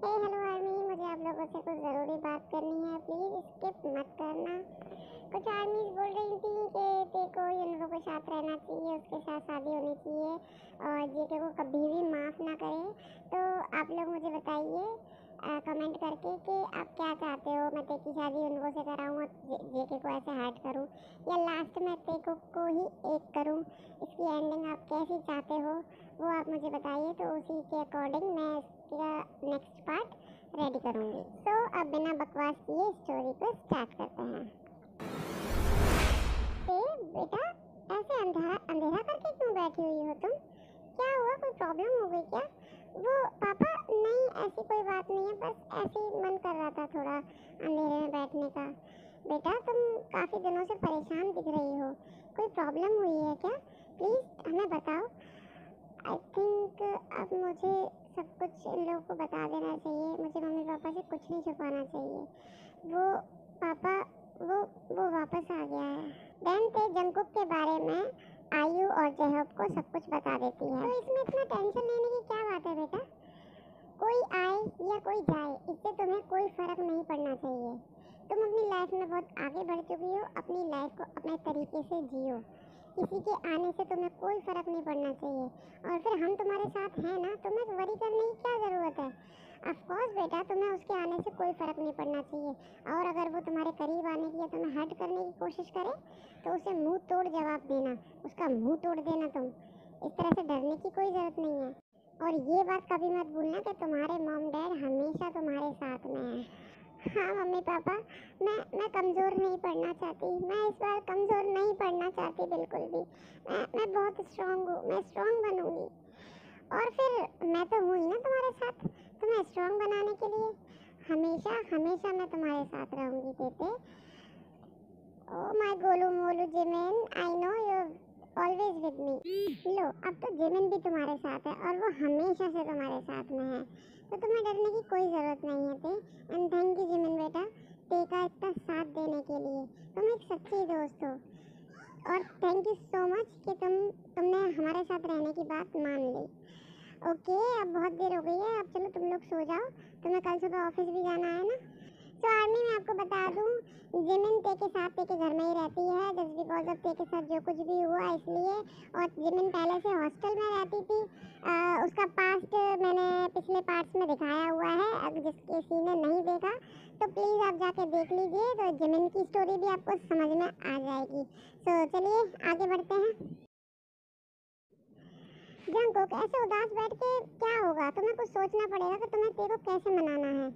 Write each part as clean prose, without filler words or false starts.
Hello army, मुझे आप लोगों से कुछ ज़रूरी बात करनी है। प्लीज़ स्किप मत करना। कुछ आर्मीज बोल रही थी कि तेको यूनिफो के साथ रहना चाहिए, उसके साथ शादी होनी चाहिए और जेके को कभी भी माफ़ ना करे। तो आप लोग मुझे बताइए कमेंट करके कि आप क्या चाहते हो, मैं तेकी शादी यूनिफो से कराऊँ और जेके को ऐसे हर्ट करूँ, या लास्ट में तेको को ही एक करूँ। इसकी एंडिंग आप कैसी चाहते हो वो आप मुझे बताइए, तो उसी के अकॉर्डिंग मैं इसका नेक्स्ट पार्ट रेडी करूँगी। तो अब बिना बकवास किए स्टोरी को स्टार्ट करते हैं। बेटा, ऐसे अंधेरा अंधेरा करके क्यों बैठी हुई हो तुम? क्या हुआ, कोई प्रॉब्लम हो गई क्या? वो पापा, नहीं ऐसी कोई बात नहीं है, बस ऐसे ही मन कर रहा था थोड़ा अंधेरे में बैठने का। बेटा, तुम काफ़ी दिनों से परेशान दिख रही हो, कोई प्रॉब्लम हुई है क्या? प्लीज़ हमें बताओ। आई थिंक अब मुझे सब कुछ इन लोगों को बता देना चाहिए, मुझे मम्मी पापा से कुछ नहीं छुपाना चाहिए। वो पापा, वो वापस आ गया है। देन ते जंगकुक के बारे में आयु और जयहोप को सब कुछ बता देती है। तो इसमें इतना टेंशन लेने की क्या बात है बेटा? कोई आए या कोई जाए, इससे तुम्हें कोई फर्क नहीं पड़ना चाहिए। तुम अपनी लाइफ में बहुत आगे बढ़ चुकी हो, अपनी लाइफ को अपने तरीके से जियो। किसी के आने से तुम्हें कोई फर्क नहीं पड़ना चाहिए। और फिर हम तुम्हारे साथ हैं ना, तुम्हें वरी करने की क्या ज़रूरत है? ऑफकोर्स बेटा, तुम्हें उसके आने से कोई फ़र्क नहीं पड़ना चाहिए। और अगर वो तुम्हारे करीब आने की या तुम्हें हर्ट करने की कोशिश करे तो उसे मुंह तोड़ जवाब देना, उसका मुंह तोड़ देना। तुम इस तरह से डरने की कोई ज़रूरत नहीं है। और ये बात कभी मत भूलना कि तुम्हारे मॉम डैड हमेशा तुम्हारे साथ में हैं। हाँ मम्मी पापा, मैं कमज़ोर नहीं पड़ना चाहती। मैं इस बार कमज़ोर नहीं पड़ना चाहती बिल्कुल भी। मैं बहुत स्ट्रांग हूँ, मैं स्ट्रांग बनूँगी। और फिर मैं तो हूँ ही ना तुम्हारे साथ, तुम्हें स्ट्रांग बनाने के लिए। हमेशा हमेशा मैं तुम्हारे साथ रहूँगी तेते। ओह माय गोलू मोलू Jimin, I know you always with me. लो, अब तो जिमिन भी तुम्हारे साथ है और वो हमेशा से तुम्हारे साथ में है, तो तुम्हें डरने की कोई ज़रूरत नहीं है ते। एंड थैंक यू जिमिन बेटा, ते का इतना साथ देने के लिए। तुम एक सच्ची दोस्त हो और थैंक यू सो मच कि तुमने हमारे साथ रहने की बात मान ली। ओके, अब बहुत देर हो गई है, अब चलो तुम लोग सो जाओ, तुम्हें कल सुबह ऑफिस भी जाना है ना। तो आर्मी, मैं आपको बता दूं, जिमिन ते के साथ ते के घर में ही रहती है, जस्ट बिकॉज ऑफ ते के साथ जो कुछ भी हुआ इसलिए। और जिमिन पहले से हॉस्टल में रहती थी। उसका पास्ट मैंने पिछले पार्ट्स में दिखाया हुआ है, अगर जिस किसी ने नहीं देखा तो प्लीज़ आप जाके देख लीजिए, तो जिमिन की स्टोरी भी आपको समझ में आ जाएगी। तो चलिए आगे बढ़ते हैं। जंगकुक, ऐसे उदास बैठ के क्या होगा? तुम्हें कुछ सोचना पड़ेगा कि तुम्हें ते को कैसे मनाना है।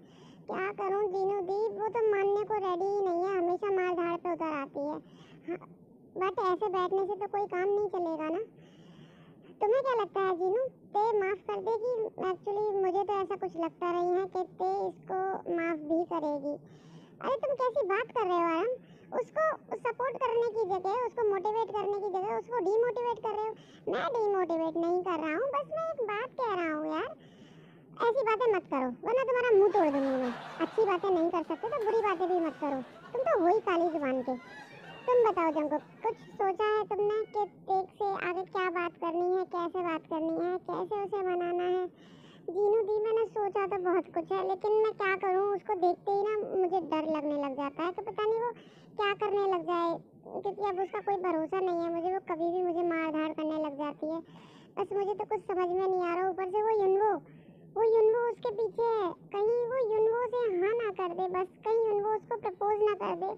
क्या करूं जीनू दी, वो तो मानने को रेडी ही नहीं है, हमेशा मार धाड़ पे उतर आती है। हाँ, बट ऐसे बैठने से तो कोई काम नहीं चलेगा ना। तुम्हें क्या लगता है जीनू, ते माफ़ कर देगी? एक्चुअली मुझे तो ऐसा कुछ लगता नहीं है कि ते इसको माफ़ भी करेगी। अरे तुम कैसी बात कर रहे हो आरम? उसको सपोर्ट करने की जगह, उसको मोटिवेट करने की जगह उसको डीमोटिवेट कर रहे हो। मैं डीमोटिवेट नहीं कर रहा हूँ, बस मैं एक बात कह रहा हूँ यार, ऐसी बातें मत करो वरना तुम्हारा मुंह तोड़ दूंगी मैं। अच्छी बातें नहीं कर सकते तो बुरी बातें भी मत करो, तुम तो हो ही काली जुबान के। तुम बताओ जंगकुक, कुछ सोचा है तुमने कि तेग से आगे क्या बात करनी है, कैसे बात करनी है, कैसे उसे मनाना है? जीनू दी, मैंने सोचा तो बहुत कुछ है, लेकिन मैं क्या करूं, उसको देखते ही ना मुझे डर लगने लग जाता है कि पता नहीं वो क्या करने लग जाए, क्योंकि अब उसका कोई भरोसा नहीं है मुझे, वो कभी भी मुझे मार धाड़ करने लग जाती है। बस मुझे तो कुछ समझ में नहीं आ रहा। ऊपर से वो युनवो उसके पीछे है, कहीं वो युनवो से हाँ ना कर दे, बस कहीं युनवो उसको प्रपोज ना कर दे,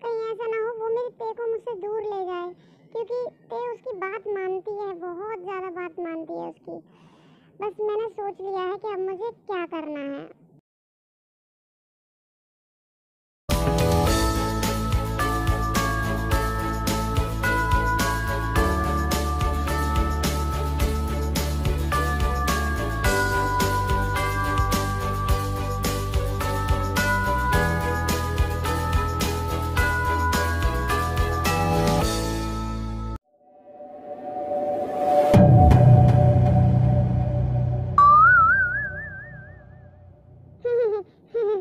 कहीं ऐसा ना हो वो मेरी ते को मुझसे दूर ले जाए, क्योंकि ते उसकी बात मानती है, बहुत ज़्यादा बात मानती है उसकी। बस मैंने सोच लिया है कि अब मुझे क्या करना है।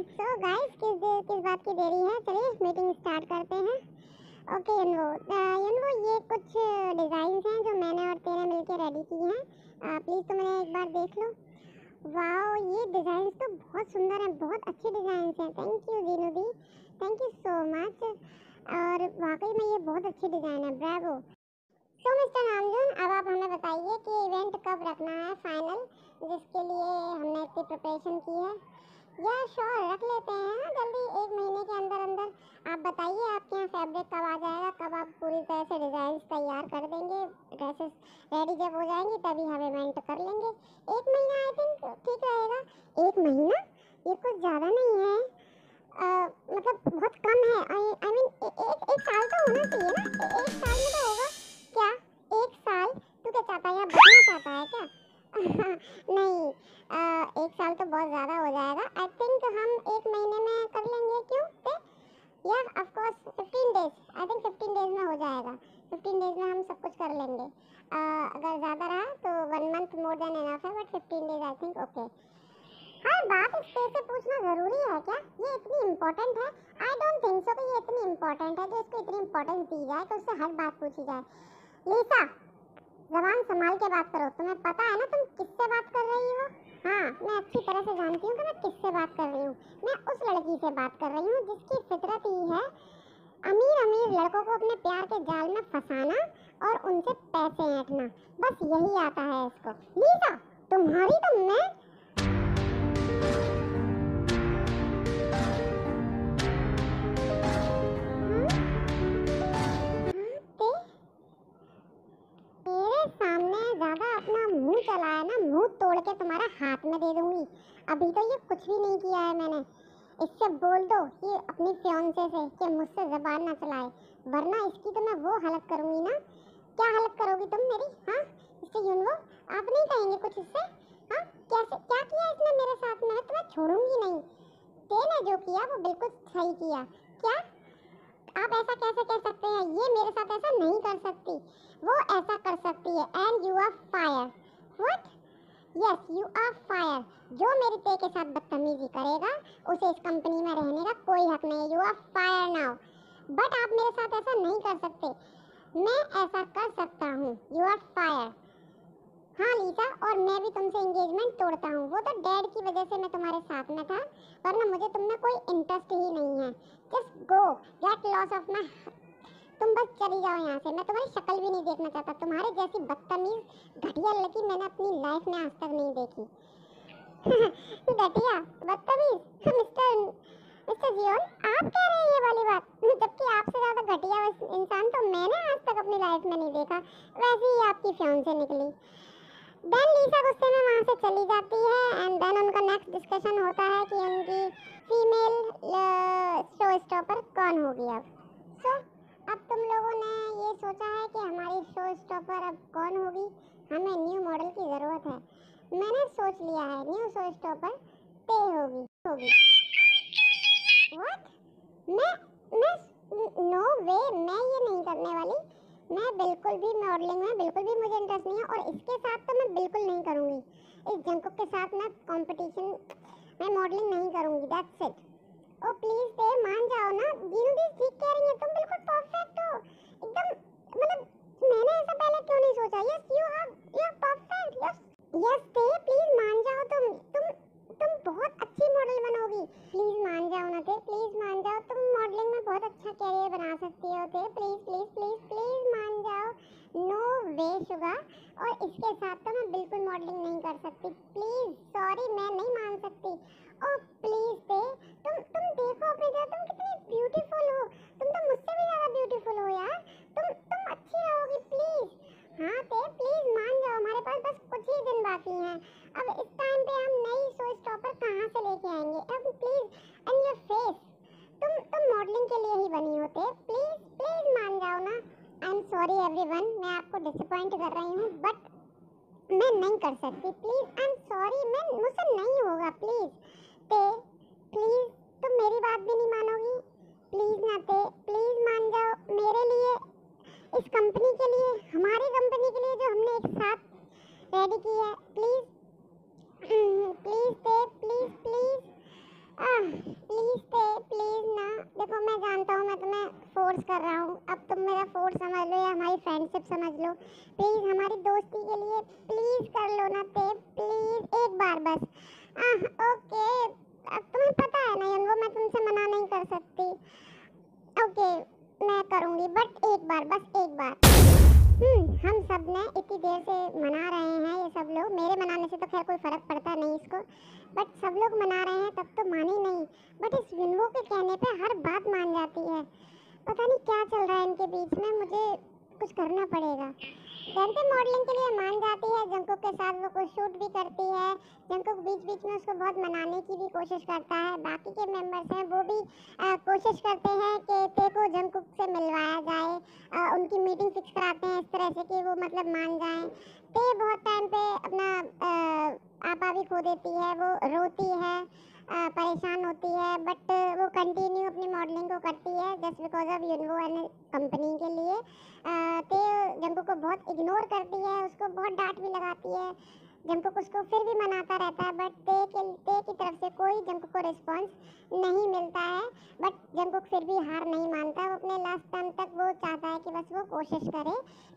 सो गाइस, किस बात की देरी है, चलिए मीटिंग स्टार्ट करते हैं। ओके युनवो, ये कुछ डिज़ाइंस हैं जो मैंने और तेने मिलके रेडी की हैं। प्लीज़ तुम इन्हें एक बार देख लो। वाओ, ये डिज़ाइन तो बहुत सुंदर हैं, बहुत अच्छे डिज़ाइन हैं। Thank you Jinu the, thank you so much. और वाकई में ये बहुत अच्छे डिज़ाइन है, ब्रावो। तो मिस्टर नामजून, अब आप हमें बताइए कि इवेंट कब रखना है फाइनल, जिसके लिए हमने इतनी प्रिपरेशन की है। या श्योर रख लेते हैं ना जल्दी, 1 महीने के अंदर अंदर। आप बताइए आपके यहाँ फैब्रिक कब आ जाएगा, कब आप पूरी तरह से डिज़ाइन तैयार कर देंगे, ड्रेसेस रेडी जब हो जाएंगी तभी हम इवेंट कर लेंगे। 1 महीना आई थिंक ठीक रहेगा। 1 महीना ये कुछ ज़्यादा नहीं है, मतलब बहुत कम है। आई मीन एक साल तो होना चाहिए ना, एक साल में तो होगा क्या? एक साल तू क्या चाहता है, या बचना चाहता है क्या? नहीं, 1 साल तो बहुत ज़्यादा हो जाएगा। आई थिंक हम 1 महीने में कर लेंगे, क्यों पे? या of course 15 days, I think 15 days में हो जाएगा। 15 डेज में हम सब कुछ कर लेंगे। अगर ज़्यादा रहा तो 1 मंथ मोर देन इनफ है, but 15 days I think okay. हर बात इस पे से पूछना ज़रूरी है क्या? ये इतनी इम्पोर्टेंट है? आई डोंट थिंक सो कि ये इतनी इम्पोर्टेंट है जो इसको इतनी इम्पोर्टेंस दी जाए, तो उससे हर बात पूछी जाए। लीसा, ज़बान संभाल के बात करो। तुम्हें पता है ना तुम किससे बात कर रही हो? हाँ, मैं अच्छी तरह से जानती हूँ कि मैं किससे बात कर रही हूँ। मैं उस लड़की से बात कर रही हूँ जिसकी फितरत ही है अमीर अमीर लड़कों को अपने प्यार के जाल में फंसाना और उनसे पैसे ऐंठना। बस यही आता है इसको। लीसा, तुम्हारी तो मैं मेरे सामने ज्यादा अपना मुंह चलाया ना, मुंह तोड़ के तुम्हारा हाथ में दे दूंगी। अभी तो ये कुछ भी नहीं किया है मैंने। इससे बोल दो कि अपनी फियांसे से कि मुझसे जबान ना चलाए, वरना इसकी तो मैं वो हालत करूंगी ना। क्या हालत करोगी तुम मेरी? हाँ मिस्टर यूनवो, आप नहीं कहेंगे कुछ इससे? हाँ, कैसे क्या किया इसने मेरे साथ में? मैं तुम्हें छोड़ूंगी नहीं। तेने जो किया वो बिल्कुल सही किया। क्या आप ऐसा कैसे कह सकते हैं? ये मेरे साथ ऐसा नहीं कर सकती, वो ऐसा कर सकती है। And you are fire. What? Yes, you are fire. जो मेरी ते के साथ बदतमीजी करेगा उसे इस कंपनी में रहने का कोई हक नहीं है। You are fire now. But आप मेरे साथ ऐसा नहीं कर सकते, मैं ऐसा कर सकता हूँ। You are fire. हाँ लीसा, और मैं भी तुमसे एंगेजमेंट तोड़ता हूँ। वो तो डैड की वजह से मैं तुम्हारे साथ में था, वरना मुझे तुम में कोई इंटरेस्ट ही नहीं है। Just go, get loss of my. तुम बस चली जाओ यहाँ से, मैं तुम्हारी शक्ल भी नहीं देखना चाहता। तुम्हारे जैसी बदतमीज घटिया लड़की मैंने अपनी लाइफ में आज तक नहीं देखी। घटिया बदतमीज, मिस्टर मिस्टर जियोन, आप कह रहे हैं ये वाली बात, जबकि आपसे ज़्यादा घटिया इंसान तो मैंने आज तक अपनी लाइफ में नहीं देखा। वैसे ही आपकी फियांसे निकली। देन लीसा गुस्से में वहाँ से चली जाती है। एंड देन उनका नेक्स्ट डिस्कशन होता है कि उनकी फीमेल शो स्टॉपर कौन होगी अब। सो अब तुम लोगों ने ये सोचा है कि हमारी शो स्टॉपर अब कौन होगी? हमें न्यू मॉडल की ज़रूरत है। मैंने सोच लिया है, न्यू शो स्टॉपर ते होगी। व्हाट? मैं नो वे, मैं ये नहीं करने वाली। मैं बिल्कुल भी मॉडलिंग में बिल्कुल भी मुझे इंटरेस्ट नहीं है, और इसके साथ तो मैं बिल्कुल नहीं करूँगी। इस जंकुक के साथ मैं कंपटीशन मैं मॉडलिंग नहीं करूँगी। That's it. ओ प्लीज दे मान जाओ ना, जीनू दी ठीक कह रही है, तुम बिल्कुल परफेक्ट हो एकदम। मतलब मैंने ऐसा पहले क्यों नहीं सोचा? Yes you are perfect. Yes yes दे, प्लीज मान जाओ। तुम बहुत अच्छी मॉडल बनोगी। प्लीज मान जाओ ना दे, प्लीज मान जाओ। तुम मॉडलिंग में बहुत अच्छा करियर बना सकती हो दे। प्लीज प्लीज प्लीज प्लीज मान जाओ। नो वे शुगर, और इसके साथ तो मैं बिल्कुल मॉडलिंग नहीं कर सकती। प्लीज सॉरी, मैं नहीं मान सकती। ओ प्लीज दे, तुम देखो अपनी तरह, तुम कितनी ब्यूटीफुल हो। तुम तो मुझसे भी ज़्यादा ब्यूटीफुल हो यार। तुम अच्छी रहोगी प्लीज। हाँ ते प्लीज मान जाओ, हमारे पास बस कुछ ही दिन बाकी हैं। अब इस टाइम पे हम नई शो स्टॉपर कहाँ से लेके आएंगे? अब प्लीज, एंड योर फेस, तुम मॉडलिंग के लिए ही बनी होते। प्लीज प्लीज मान जाओ ना। आई एम सॉरी एवरीवन, मैं आपको डिसअपॉइंट कर रही हूँ, बट मैं नहीं कर सकती। प्लीज आई एम सॉरी, मैं मुझसे नहीं होगा। प्लीज ते, प्लीज तुम मेरी बात भी नहीं मानोगी? प्लीज ना ते, प्लीज मान जाओ मेरे लिए, इस कंपनी के लिए, हमारी कंपनी के लिए जो हमने एक साथ रेडी की है। प्लीज प्लीज ते, प्लीज प्लीज प्लीज ते, प्लीज ना। देखो मैं जानता हूँ मैं तुम्हें फोर्स कर रहा हूँ, अब तुम मेरा फोर्स समझ लो, ये हमारी फ्रेंडशिप समझ लो, प्लीज़ हमारी दोस्ती के लिए प्लीज़ कर लो ना ते, प्लीज़ एक बार बस। ओके, अब तुम्हें पता है ना वो मैं तुमसे मना नहीं कर सकती। ओके, मैं करूँगी बट एक बार, बस एक बार। हम सब ने इतनी देर से मना रहे हैं, ये सब लोग, मेरे मनाने से तो खैर कोई फ़र्क पड़ता नहीं इसको, बट सब लोग मना रहे हैं तब तो मानी नहीं, बट इस विन्वो के कहने पे हर बात मान जाती है। पता नहीं क्या चल रहा है इनके बीच में, मुझे कुछ करना पड़ेगा। जानते मॉडलिंग के लिए मान जाती है, जंकुक के साथ वो कुछ शूट भी करती है, जंकुक बीच बीच में उसको बहुत मनाने की भी कोशिश करता है, बाकी के मेंबर्स हैं वो भी कोशिश करते हैं कि ते को जंकुक से मिलवाया जाए, उनकी मीटिंग फिक्स कराते हैं इस तरह से कि वो मतलब मान जाएं। ते बहुत टाइम पे अपना आपा भी खो देती है, वो रोती है, परेशान होती है, बट वो कंटिन्यू अपनी मॉडलिंग को करती है जस्ट बिकॉज ऑफ यूनिवो एंड कंपनी के लिए। ते जंकुक को बहुत इग्नोर करती है, उसको बहुत डांट भी लगाती है, जंकुक उसको फिर भी मनाता रहता है, बट ते की तरफ से कोई जंकुक को रिस्पॉन्स नहीं मिलता है। बट जंकुक फिर भी हार नहीं मानता, वो अपने लास्ट टाइम तक वो चाहता है कि बस वो कोशिश करे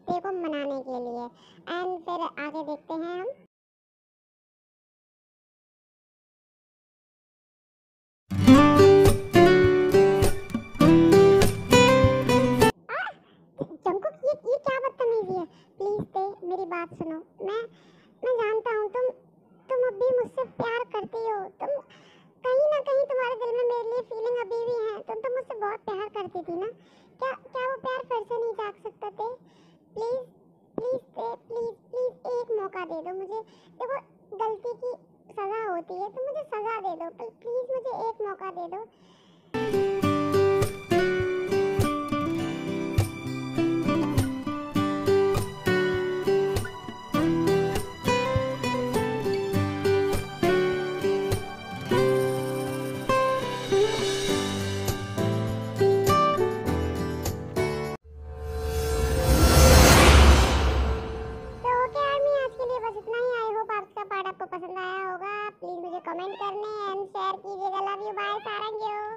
ते को मनाने के लिए। एंड फिर आगे देखते हैं हम। जंकुक ये क्या बदतमीजी है, प्लीज ते मेरी बात सुनो। मैं जानता हूँ तुम अब भी मुझसे प्यार करती हो, तुम कहीं ना कहीं तुम्हारे दिल में मेरे लिए फीलिंग अभी भी है, तुम तो मुझसे बहुत प्यार करती थी ना, क्या क्या वो प्यार फिर से नहीं जाग सकता थे? प्लीज प्लीज ते प्लीज प्लीज एक मौका दे दो मुझे। देखो गलती की सजा होती है तो मुझे सजा दे दो, प्लीज मुझे एक मौका दे दो। तो ओके आर्मी, आज के लिए बस इतना ही। आई होप आज का पार्ट आपको पसंद आया होगा। प्लीज मुझे कमेंट करने एंड शेयर कीजिएगा। लव यू, बाय, सारंग यू।